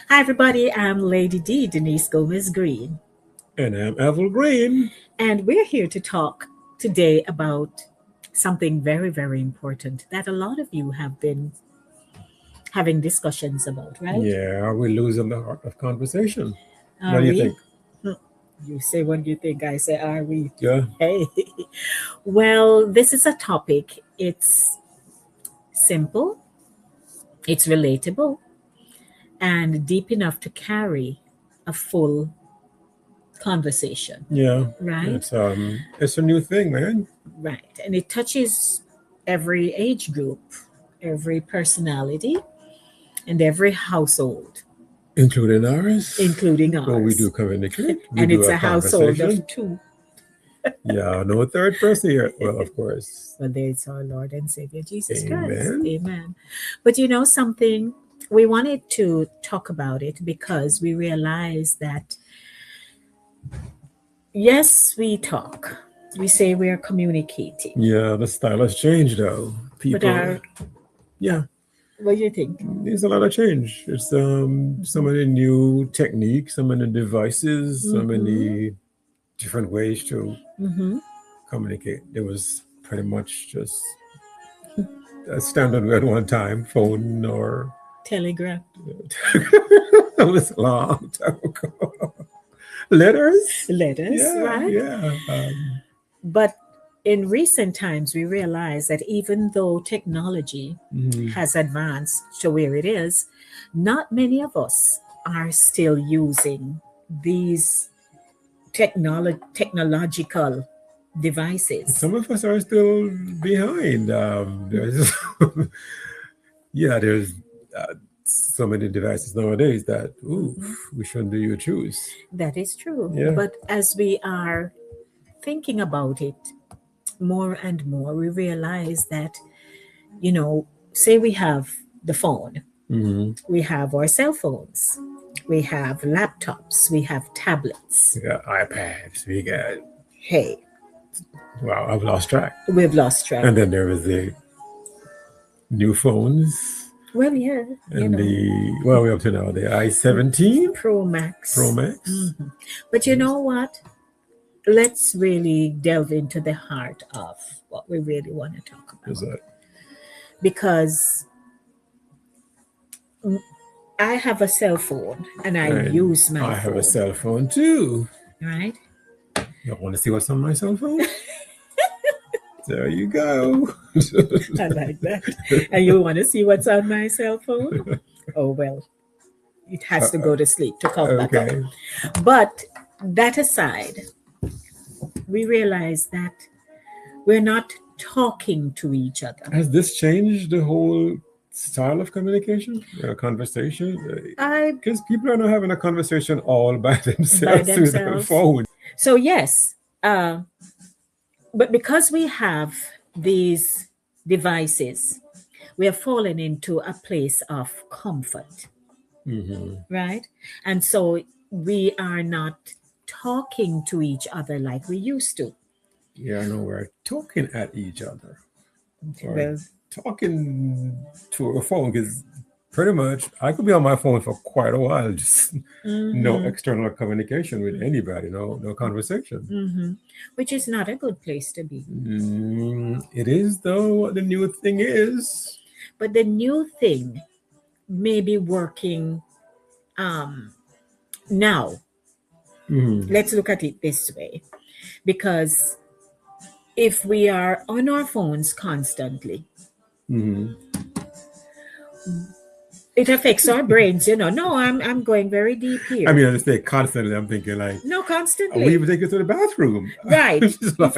Hi, everybody. I'm Lady D, Denise Gomez Green, And I'm Avril Green. and we're here to talk today about something very, very important that a lot of you have been having discussions about, right? Yeah, are we losing the art of conversation? What Are do you we? think? Hmm. You say what you think, I say, are we? Yeah, Hey. Well, this is a topic. It's simple, it's relatable, and deep enough to carry a full conversation, yeah. right? It's a new thing, man, Right. And it touches every age group, every personality, and every household, including ours. including Well, we do ours. communicate. We And do it's a a household of conversation. two. Yeah, no third person here. Well, of course. Well, there's our Lord and Savior Jesus Christ. Amen. Amen. But you know something? We wanted to talk about it because we realize that, yes, we talk. We say we're communicating. Yeah, the style has changed though. But People, yeah, what do you think? there's a lot of change. It's so many new techniques, so many devices, so Mm-hmm. many different ways to Mm-hmm. communicate. It was pretty much just a standard at one time, phone or Telegram. it was a long time ago. Letters? Letters, Yeah, right? yeah. But in recent times, we realize that even though technology Mhm. has advanced to where it is, not many of us are still using these technological devices. Some of us are still behind. There's yeah, there's so many devices nowadays that ooh, Mhm. we shouldn't do you choose. That is true. Yeah. But as we are thinking about it more and more, we realize that, say we have the phone, Hmm. we have our cell phones, we have laptops, we have tablets. We got iPads. We got Hey, wow, I've lost track. we've lost track. And then there was the new phones Well, yeah, and the what are we up to now? The i17 Pro Pro Max. Max. But you know what? Let's really delve into the heart of what we really want to talk Is about. that Because I have a cell phone and I and use my I have a phone, cell phone too. right? You want to see what's on my cell phone? There you go. I like that. And you want to see what's on my cell phone? Oh, well, it has to go to sleep to come back up. Okay. But that aside, we realize that we're not talking to each other. Has this changed the whole style of communication, conversation? I Because people are not having a conversation all by by themselves with their themselves. phone. So yes, but because we have these devices, we have fallen into a place of comfort, Hmm. right? And so we are not talking to each other like we used to. Yeah, I know we're talking at each other or Well, talking to a phone because pretty much I could be on my phone for quite a while, just no hmm external communication with anybody, no conversation. hmm which is not a good place to be. It is though what the new thing is. But the new thing may be working um, now. Hmm. Let's look at it this way, because if we are on our phones constantly, Hmm. it affects our brains. No, I'm going very deep I here. mean, I say constantly. I'm thinking like, No, we constantly. even take it to the bathroom. Right. It's If like,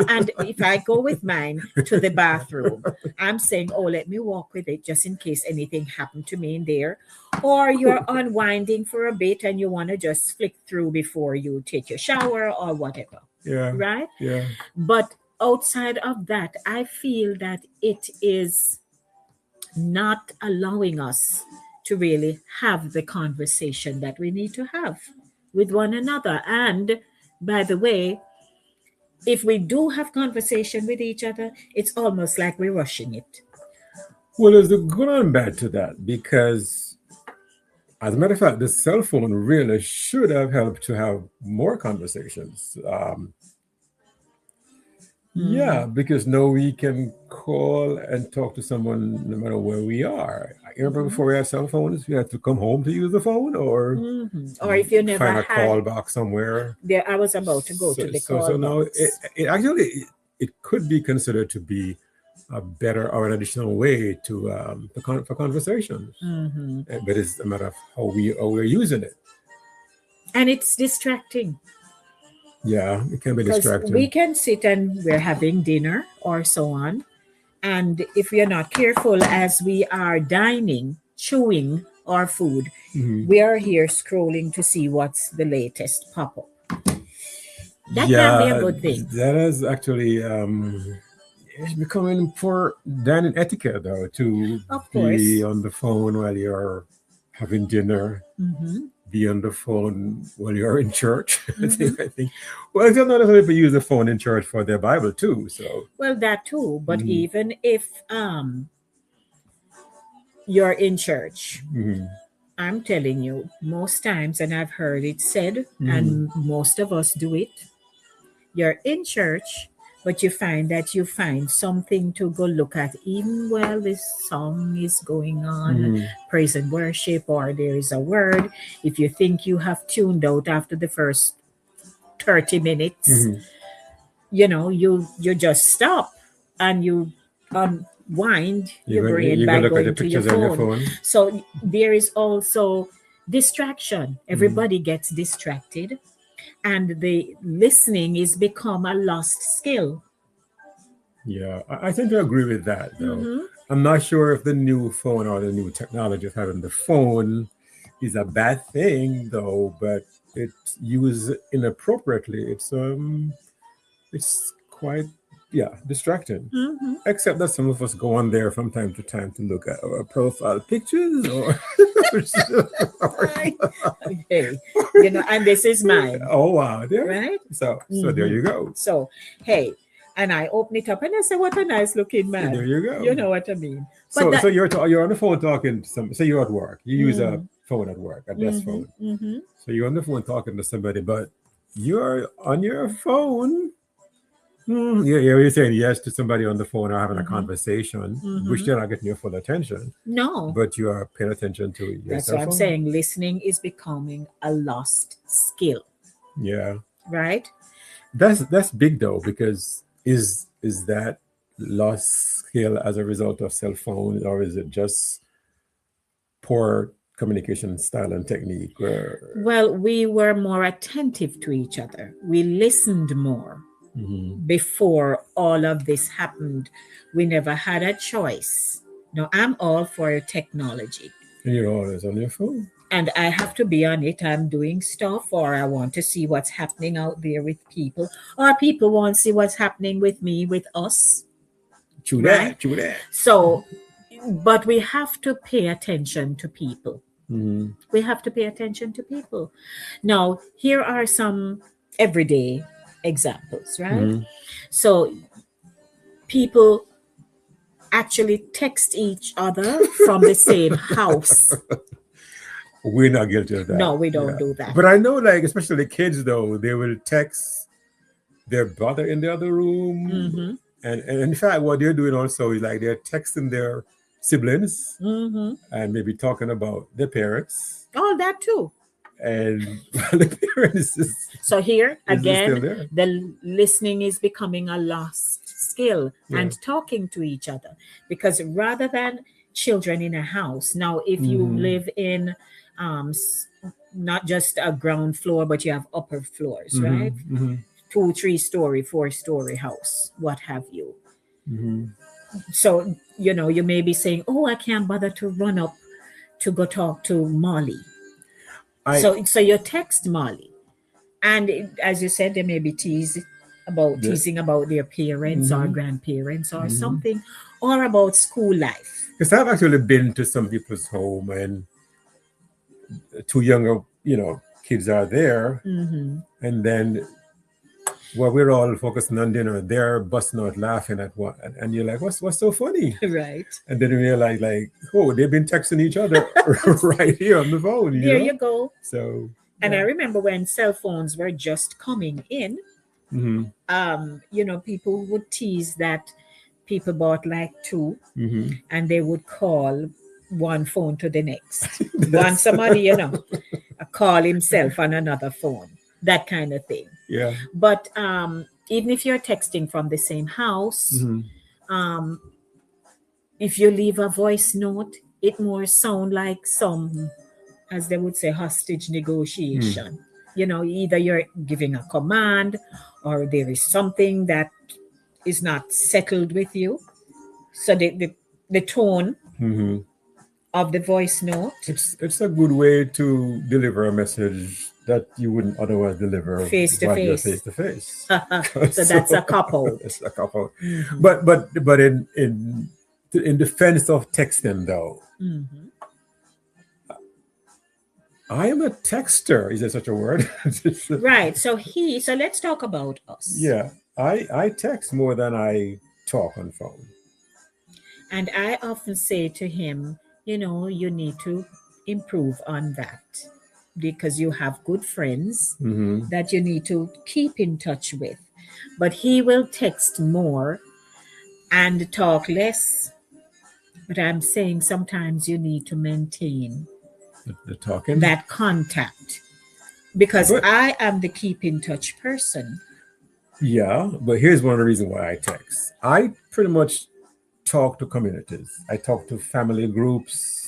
and if I go with mine to the bathroom, I'm saying, oh, let me walk with it just in case anything happened to me in there. Or you're unwinding for a bit and you want to just flick through before you take your shower or whatever. yeah, Right? yeah. But outside of that, I feel that it is not allowing us to really have the conversation that we need to have with one another. And by the way, if we do have conversation with each other, it's almost like we're rushing it. Well, there's a good and bad to that because As a matter of fact, the cell phone really should have helped to have more conversations. Yeah, Mhm. because now we can call and talk to someone no matter where we are. I remember Mhm. before we had cell phones, we had to come home to use the phone or Mhm. Or if you never find a had, call box somewhere. there, I was about to go to the So call now box. it actually it could be considered to be a better or an additional way to for conversations. Mhm. But it's a matter of how we're using it. And it's distracting Yeah, it can be because we distracting. can sit and we're having dinner or so on. And if we are not careful as we are dining, chewing our food, Mhm. we are here scrolling to see what's the latest pop up. That can be a Yeah, good thing. that is actually it's becoming poor dining etiquette though to Of be course. on the phone while you're having dinner, Hmm. be on the phone while you're in church. Hmm. I think. Well, it's not other people use the phone in church for their Bible too. So. Well, that too. But Mhm, even if you're in church, mhm, I'm telling you, most times, and I've heard it said, mhm. and most of us do it, you're in church, but you find that you find something to go look at, even while this song is going on, Mhm, praise and worship, or there is a word. If you think you have tuned out after the first 30 minutes, mhm. you just stop and you unwind your brain You by gonna look at the going to your pictures on your phone. phone? So there is also distraction. Mhm. Everybody gets distracted, and the listening is become a lost skill. Yeah, I tend to agree with that though. Hmm. I'm not sure if the new phone or the new technology of having the phone is a bad thing though, but it's used inappropriately. It's quite, yeah, distracting. Hmm. Except that some of us go on there from time to time to look at our profile pictures or, Okay, and this is mine, oh wow, there. right? So there Hmm. you go. So, hey, and I open it up and I say, "What a nice looking There man." you You go. know what I mean? But So that. you're on the phone talking to some. So you're at work. You use a Mm, phone at work, a desk hmm. phone. Hmm. So you're on the phone talking to somebody, but you're on your phone. You're saying yes to somebody on the phone or having a Hmm. conversation, which Hmm. they're not getting your full attention, No, but you are paying attention to your that's cell what I'm phone. saying. Listening is becoming a lost skill, Yeah, right? that's big though because is that lost skill as a result of cell phone or is it just poor communication style and technique? Where Well, we were more attentive to each other. We listened more Mhm. before all of this happened. We never had a choice. No, I'm all for technology. And you're always on your phone. And I have to be on it. I'm doing stuff, or I want to see what's happening out there with people, or people want to see what's happening with me, with us, Chew right? that, chew that. So, but we have to pay attention to people. Mm-hmm. We have to pay attention to people. Now, here are some everyday examples, right? Mm-hmm. So, people actually text each other from the same house. We're not guilty of that. No, we don't Yeah. do that. But I know, like, especially the kids, though, they will text their brother in the other room. Mm-hmm. And in fact, what they're doing also is like they're texting their siblings Mm-hmm. and maybe talking about their parents. All that too. And the parents So here is still again, there. the listening is becoming a lost skill, Yeah. and talking to each other, because rather than children in a house, now if you Mm-hmm. live in um, s- not just a ground floor, but you have upper floors, Mm-hmm. right? Mm-hmm. 2, 3 story, 4 story house, what have you. Mm-hmm. So, you may be saying, "Oh, I can't bother to run up to go talk to Molly." I So you text Molly, and as you said, they may be the, teasing about their parents or mm-hmm. grandparents or Mm-hmm. something, or about school life. Because I've actually been to some people's home and two younger, kids are there, Hmm. and then Well, we're all focusing on dinner. They're busting out laughing at what, and you're like, "What's so funny?" Right. And then you realize, like, oh, they've been texting each other right here on the phone, you There know. you go. So And I yeah. remember when cell phones were just coming in, Mm-hmm. people would tease that people bought like two Mm-hmm. and they would call one phone to the next. Want That's some money, call himself on another phone, that kind of thing. yeah. But even if you're texting from the same house, Mm-hmm. um, if you leave a voice note, it more sound like some, as they would say, hostage Mm. negotiation. Either you're giving a command or there is something that is not settled with you. So the tone Mm-hmm. of the voice note, It's a good way to deliver a message that you wouldn't otherwise deliver face to while you're face. face to face. So that's a cop out. It's a couple. Hmm. But in defense of texting though, Hmm. I am a texter. Is there such a word? Right. So let's talk about us. Yeah, I text more than I talk on phone. And I often say to him, you need to improve on that because you have good friends Mm-hmm. that you need to keep in touch with. But he will text more and talk less. But I'm saying sometimes you need to maintain The talking, that contact because but I am the keep in touch person. yeah, but here's one of the reasons why I text. I pretty much talk to communities. I talk to family groups.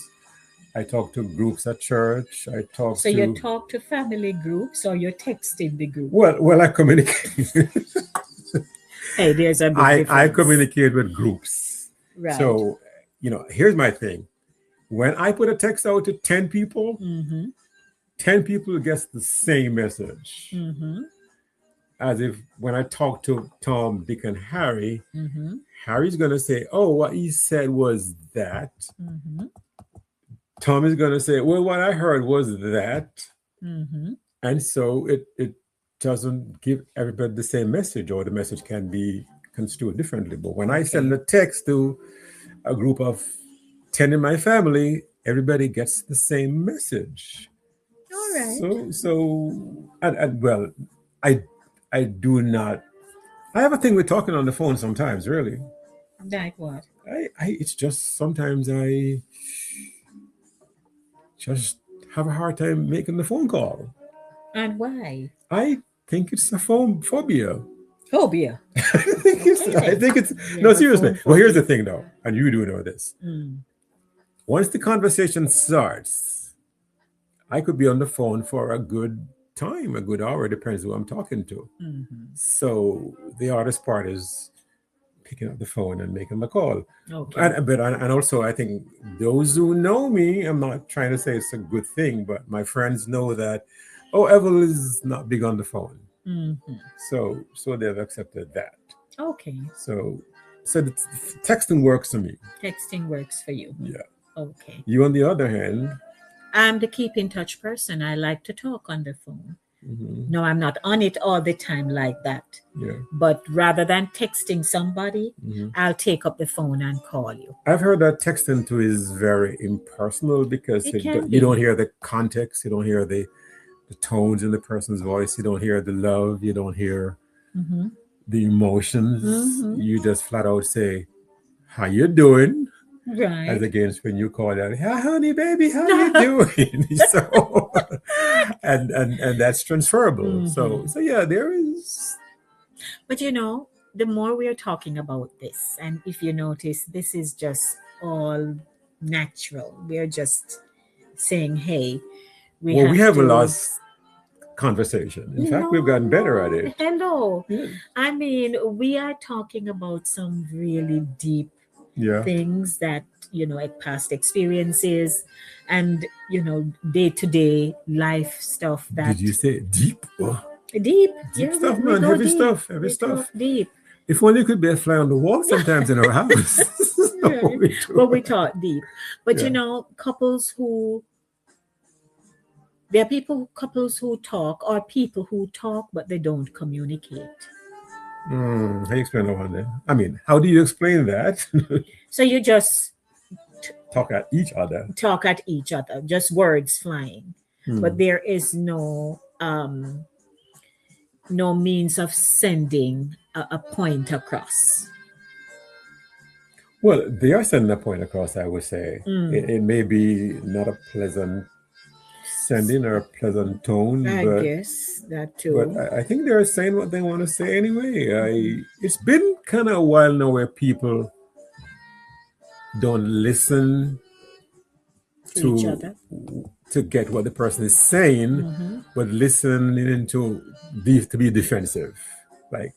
I talk to groups at church. I talk So you to talk to family groups or you're texting the group. well, I communicate. Hey, there's a big I difference. communicate with groups. Right. So here's my thing. When I put a text out to 10 people, Mm-hmm. 10 people gets the same message. Mm-hmm. As if when I talk to Tom, Dick, and Harry, Mm-hmm. Harry's gonna say, "Oh, what he said was that." Mm-hmm. Tom is gonna say, "Well, what I heard was that," Mm-hmm. and so it doesn't give everybody the same message, or the message can be construed differently. But when I send Okay. a text to a group of 10 in my family, everybody gets the same message. All right. And well, I I do not. I have a thing with talking on the phone sometimes. Really, Like what? it's just sometimes I just have a hard time making the phone call. And why? I think it's a phone phobia. Phobia. I Okay. think it's You no have a seriously. phone Well, here's the phobia. thing though, and you do know this. Mm. Once the conversation starts, I could be on the phone for a good time, a good hour, depends who I'm talking to. Mm-hmm. So the hardest part is picking up the phone and making the call. Okay. And also I think those who know me, I'm not trying to say it's a good thing, but my friends know that Evel is not big on the phone. Mm-hmm. So they've accepted that. Okay. So the texting works for me. Texting works for you. Yeah. Okay. You on the other hand, I'm the keep in touch person. I like to talk on the phone. mhm, No, I'm not on it all the time like that. yeah. But rather than texting somebody, Mhm. I'll take up the phone and call you. I've heard that texting too is very impersonal because It can you don't be. hear the context, you don't hear the tones in the person's voice, you don't hear the love, you don't hear Mm-hmm. the emotions. Mm-hmm. You just flat out say, "How you doing?" As Right. against when you call out, "Hi, honey, baby, how you doing?" So, and that's transferable. Mm-hmm. So yeah, there is. But the more we are talking about this, and if you notice, this is just all natural. We're just saying, hey, we Well, we have haven't to. lost conversation. In fact, we've gotten better at No, it. hello. Yeah. I mean, we are talking about some really deep Yeah. things that, like past experiences and, day to day life stuff Did you that say deep? Oh, deep. deep Yeah, we, stuff, we man. go Heavy deep. stuff. Heavy We talk stuff. deep. If only could be a fly on the wall sometimes in our house. So Right. we But do. we talk deep. But Yeah. there are couples who talk or people who talk, but they don't communicate. How do you explain that one then? I mean, how do you explain that? So you just Talk at each other. talk at each other, just words flying, but Hmm. there is no means of sending a point across. Well, they are sending a point across, I would say. Mm, It may be not a pleasant sending or a pleasant tone, I but guess that but too. I think they're saying what they want to say anyway. It's been kind of a while now where people don't listen To each to other. get what the person is saying, Mm-hmm. but listening to be defensive, like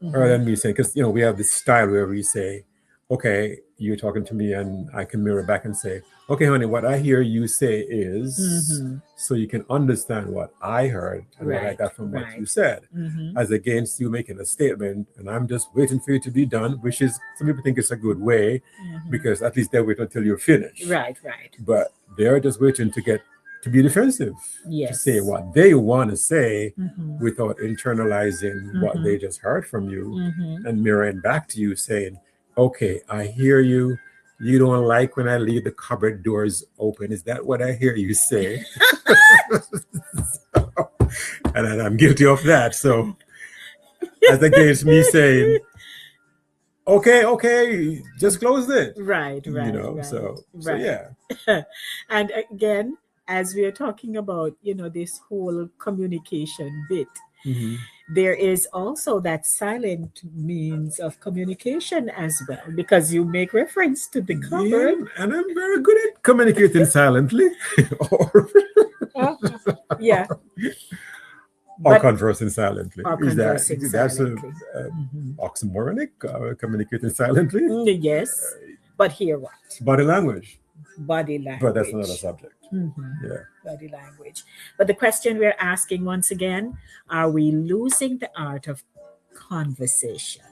rather Mm-hmm. than me saying, because we have this style where we say, okay, you're talking to me, and I can mirror back and say, okay, honey, what I hear you say is, Mm-hmm. so you can understand what I heard and what I Right, got from what you right. said, Mm-hmm. as against you making a statement and I'm just waiting for you to be done, which is, some people think it's a good way Mm-hmm. because at least they wait until you're finished, Right, right. but they're just waiting to get to be defensive, to say Yes. what they want to say Mm-hmm. without internalizing what Mm-hmm. they just heard from you Mm-hmm. and mirroring back to you saying, okay, I hear you. You don't like when I leave the cupboard doors open. Is that what I hear you say? And I'm guilty of that. So, as against me saying, okay, okay, just close it. Right, right, right, So right. yeah. And again, as we are talking about, this whole communication bit, Hmm. there is also that silent means of communication as well, because you make reference to the Yeah, cupboard. and I'm very good at communicating silently. or, Uh, yeah, or but conversing silently. are Is conversing that's silently. a Mhm. oxymoronic, communicating silently? Yes, but here what? Body language. Body But that's another language. subject. Mhm. Yeah. Body language. But the question we're asking once again, are we losing the art of conversation?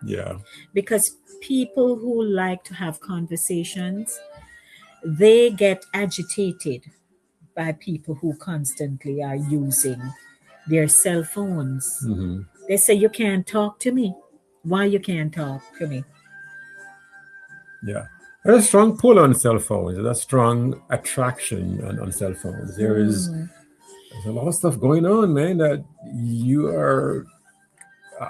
Yeah. Because people who like to have conversations, they get agitated by people who constantly are using their cell phones. Hmm. They say, you can't talk to me. Why you can't talk to me? Yeah. There's a strong pull on cell phones. There's a strong attraction on cell phones. Mm, There's a lot of stuff going on, man, that you are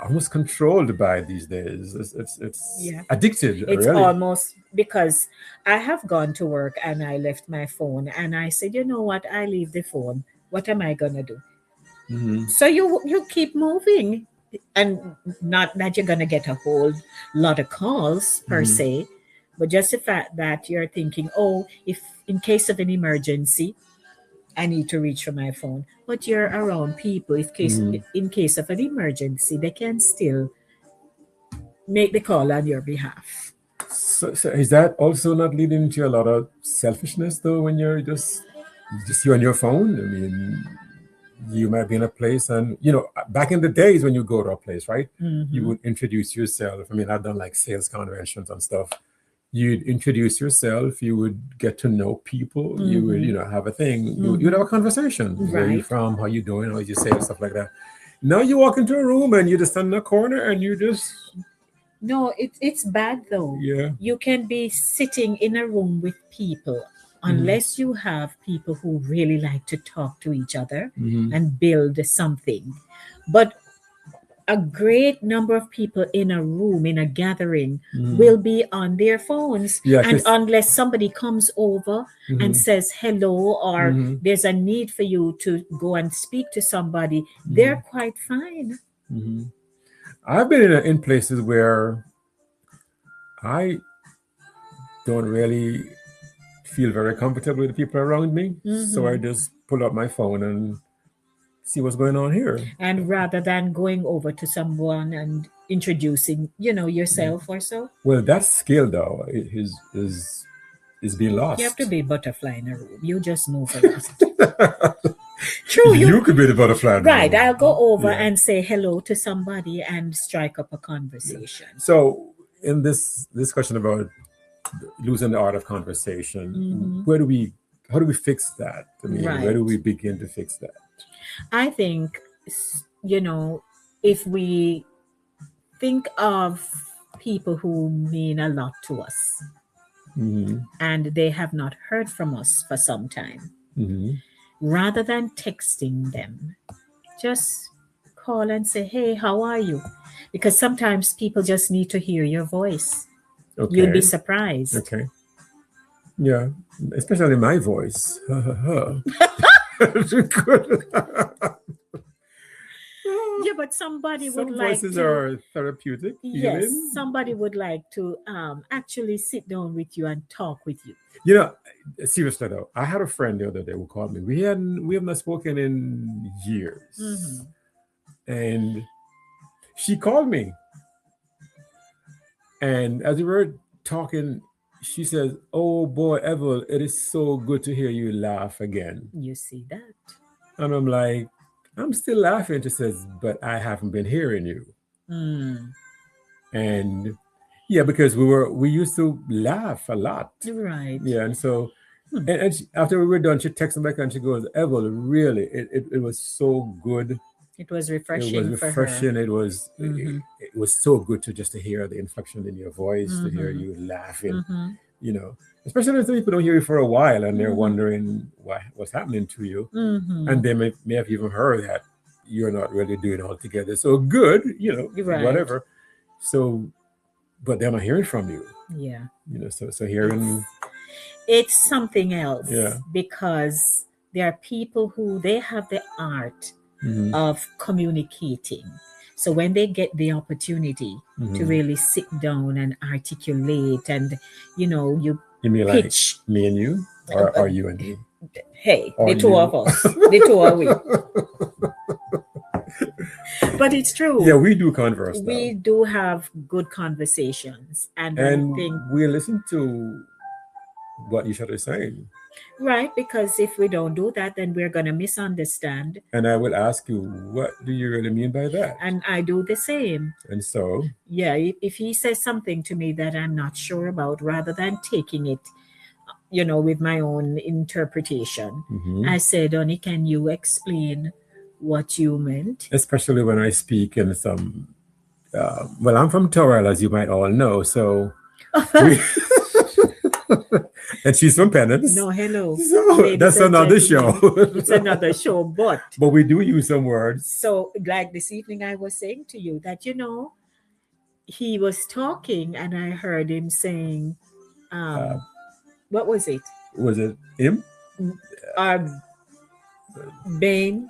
almost controlled by these days. It's yeah. addicted, It's really. almost because I have gone to work and I left my phone and I said, you know what? I leave the phone. What am I gonna do? Hmm. So you keep moving, and not that you're gonna get a whole lot of calls per Hmm. se, but just the fact that you're thinking, oh, if in case of an emergency, I need to reach for my phone. But you're around people. If case Hmm. in case of an emergency, they can still make the call on your behalf. So is that also not leading to a lot of selfishness though when you're just you on your phone? I mean, you might be in a place and back in the days when you go to a place, right? You Mm-hmm. would introduce yourself. I mean, I've done like sales conventions and stuff. You'd introduce yourself, you would get to know people, you would, Mm-hmm. have a thing, you'd have Mm-hmm. a conversation. Where you Right. from, how you doing, how you say, stuff like that. Now you walk into a room and you just stand in a corner and you just, No, it's bad though. yeah. You can be sitting in a room with people Hmm. unless you have people who really like to talk to each other Hmm. and build something. But a great number of people in a room, in a gathering, Hmm. will be on their phones. Yeah, And because. unless somebody comes over and Hmm. says hello, or Hmm. there's a need for you to go and speak to somebody, they're Hmm. quite fine. Hmm. I've been in places where I don't really feel very comfortable with the people around me, so I Hmm. just pull up my phone and see what's going on here. And rather than going over to someone and introducing, yourself or so, Well, that skill though is being you have to lost. be butterfly in a room. You just move around. True, you You could be the butterfly in the right. room. I'll go over Yeah. and say hello to somebody and strike up a Yeah. conversation. So in this discussion about losing the art of conversation, Hmm. where do we how do we fix that? I mean, where do Right. we begin to fix that? I think, if we think of people who mean a lot to us Mm-hmm. and they have not heard from us for some time. Mm-hmm. Rather than texting them, just call and say, hey, how are you? Because sometimes people just need to hear your voice. You'd be Okay. surprised. Okay. Yeah. Especially my voice. Yeah, but somebody would Some like voices to, are therapeutic, yes, healing. somebody would like to actually sit down with you and talk with you. You know, seriously though, I had a friend the other day who called me. We have not spoken in years, Hmm. and she called me, and as we were talking, she says, "Oh boy, Evel, it is so good to hear you laugh again." You see that? And I'm like, "I'm still laughing." She says, "But I haven't been hearing you." Mm. And yeah, because we used to laugh a lot. Right. Yeah, and so Hmm. after we were done, she texted me back and she goes, Evel, really, it was so good. It was It was refreshing for her. refreshing. Mm-hmm. It was so good to just to hear the inflection in your voice, to hear Mm-hmm. you laughing, Mm-hmm. you know. Especially if people don't hear you for a while and they're Mm-hmm. wondering what's happening to you. Mm-hmm. And they may have even heard that you're not really doing altogether. So good, Right. whatever. So but they're not hearing from you, Yeah. so It's hearing. it's something else Yeah. because there are people who they have the art Hmm. of communicating. So when they get the opportunity to Hmm. really sit down and articulate and you You mean like pitch, me and you, uh, or uh, are you and me, hey, or the two of you? us, the two are we. But it's Yeah, true. we do converse now, We do have good conversations. And I and think, we listen to what each other is saying. right, because if we don't do that, then we're going to misunderstand. And I will ask you, what do you really mean by that? And I do the same. And so, Yeah, if he says something to me that I'm not sure about, rather than taking it, with my own interpretation, mhm. I said, Donnie, can you explain what you meant? Especially when I speak in some, well, I'm from Torrell, as you might all know, so we, and she's from Penance, No, hello, so ladies that's and another show. gentlemen. It's another show, but But we do use some words. so like this evening, I was saying to you that he was talking, and I heard him saying, Uh, what was it? was it him? Um, Bane.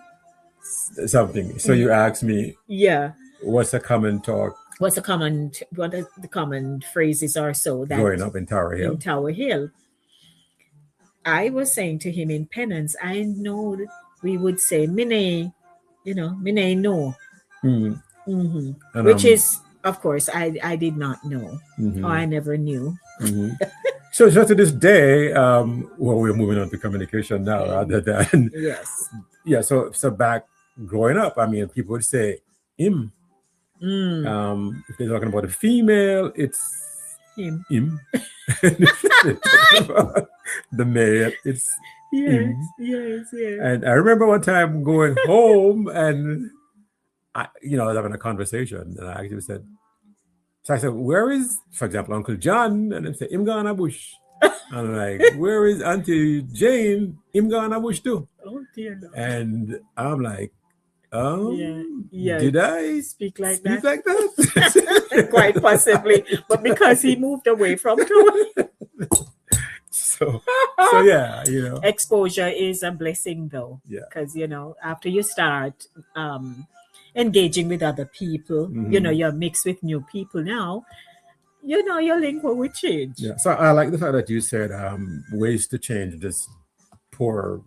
Something. So you asked me, Yeah. what's a common talk What are the common phrases are so that growing up in Tower in Hill? Tower Hill? I was saying to him in penance, I know that we would say mine, mine no. Mm. Hmm. And Which is, of course, I did not know, or mhm, I never knew. mhm. So to this day, well, we're moving on to communication now rather than Yes. yeah. So back growing up, I mean, people would say him. Mm, If they're talking about a female, it's him. him. If they're talking about the male, it's Yes, him. yes, yes. And I remember one time going home and I was having a conversation and I actually said, so I said, where is, for example, Uncle John? And they say, him gone a bush. I'm like, where is Auntie Jane? Him gone a bush too. Oh dear Lord. And I'm like, Yeah, yeah. did I Speak like speak that. like that? Quite possibly, but because he moved away from Tower. So yeah, Exposure is a blessing though, yeah. because after you start um, engaging with other people, Mhm. you're mixed with new people now. Your link will change. Yeah. So I like the fact that you said ways to change this poor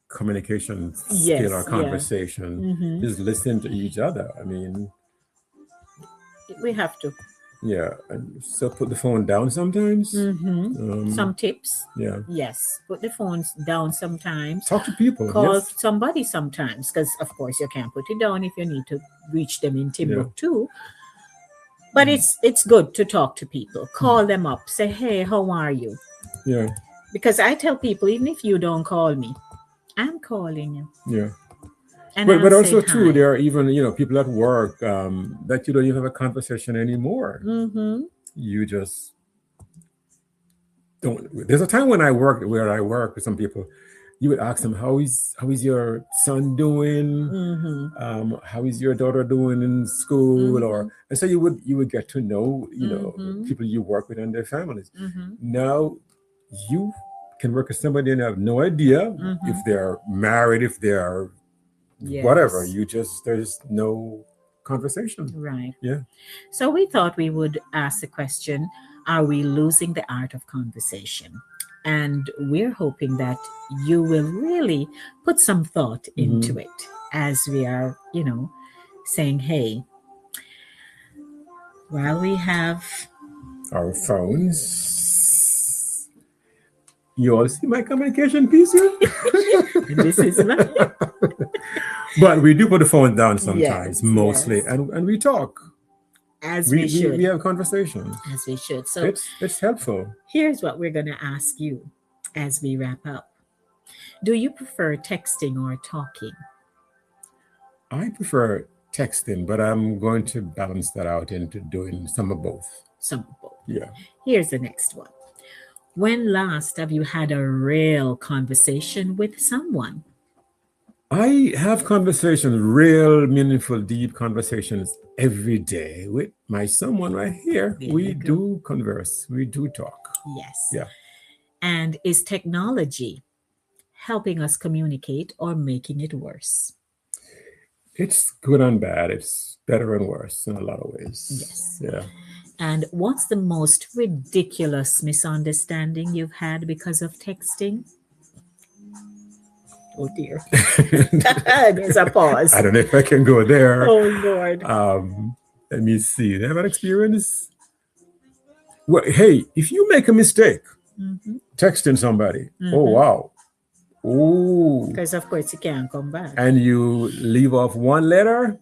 communication skill or Yes, yeah. conversation Hmm. is listen to each other. I mean, We have to. yeah. And so put the phone down sometimes. Some tips. Yeah. Yes, put the phones down sometimes. Talk to people. Call Yes. somebody sometimes, because of course you can't put it down if you need to reach them in Yeah. Timbuktu. But it's good to talk to people. Call them up. Say, hey, how are you? Yeah. Because I tell people, even if you don't call me, I'm calling you. Yeah. And But I'll say also too, hi. there are even people at work that you don't even have a conversation anymore. Mm-hmm. You just don't. There's a time when I worked where I work with some people. You would ask them, how is your son doing? Mm-hmm. How is your daughter doing in school? Mm-hmm. Or and so you would get to know Mm-hmm. people you work with and their families. Mm-hmm. Now you can work with somebody and have no idea if Mm-hmm. they're married, if they're whatever. Yes. There's no conversation. Right. Yeah. So we thought we would ask the question, are we losing the art of conversation? And we're hoping that you will really put some thought Hmm. into it as we are, saying, hey, while we have, Our phones. You all see my communication piece here? and this is my, But we do put the phone down yes, sometimes, yes, mostly, and we talk. as We, we we we should, have conversations. as we should. So It's helpful. here's what we're going to ask you as we wrap up. Do you prefer texting or talking? I prefer texting, but I'm going to balance that out into doing some of both. Some of both. Yeah. Here's the next one. When last have you had a real conversation with someone? I have conversations, real, meaningful, deep conversations every day with my someone right here. There We you go. do converse, we do talk. Yes. Yeah. And is technology helping us communicate or making it worse? It's good and bad. It's better and worse in a lot of ways. Yes. Yeah. And what's the most ridiculous misunderstanding you've had because of texting? Oh dear. There's a I pause. don't know if I can go there. Oh Lord. Let me see. Have an experience? Well, hey, if you make a mistake Mm-hmm. texting somebody, oh Mm-hmm. wow, oh, Because of course you can't come back. and you leave off one letter,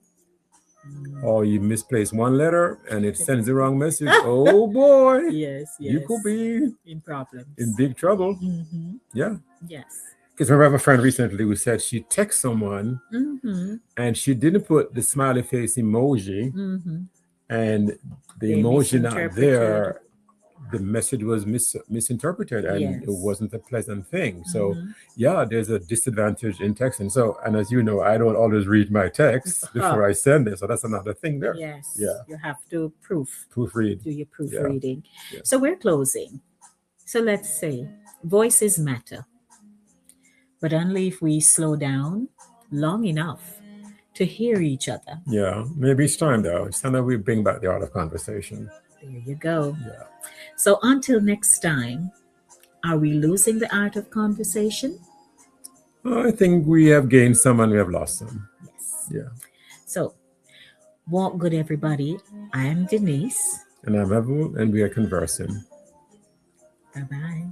or you misplace one letter, and it sends the wrong message. Oh boy, Yes, you yes. could be In in problems. big trouble. Mm-hmm. Yeah. Yes. Because I have a friend recently who said she texted someone Mm-hmm. and she didn't put the smiley face emoji, Mm-hmm. and the They emoji not misinterpreted. there, the message was misinterpreted, and it Yes. wasn't a pleasant thing. So Mm-hmm. yeah, there's a disadvantage in texting. So, and as you know, I don't always read my text Huh. before I send it, so that's another thing there. Yes. Yeah. You have to Proofread. do your Yeah. proofreading. Yeah. So we're closing. So let's say voices matter, but only if we slow down long enough to hear each other. Yeah, maybe it's time though. It's time that we bring back the art of conversation. There you go. Yeah. So until next time, are we losing the art of conversation? I think we have gained some and we have lost some. Yes. Yeah. So walk good, everybody. I'm Denise. And I'm Evu, and we are conversing. Bye bye.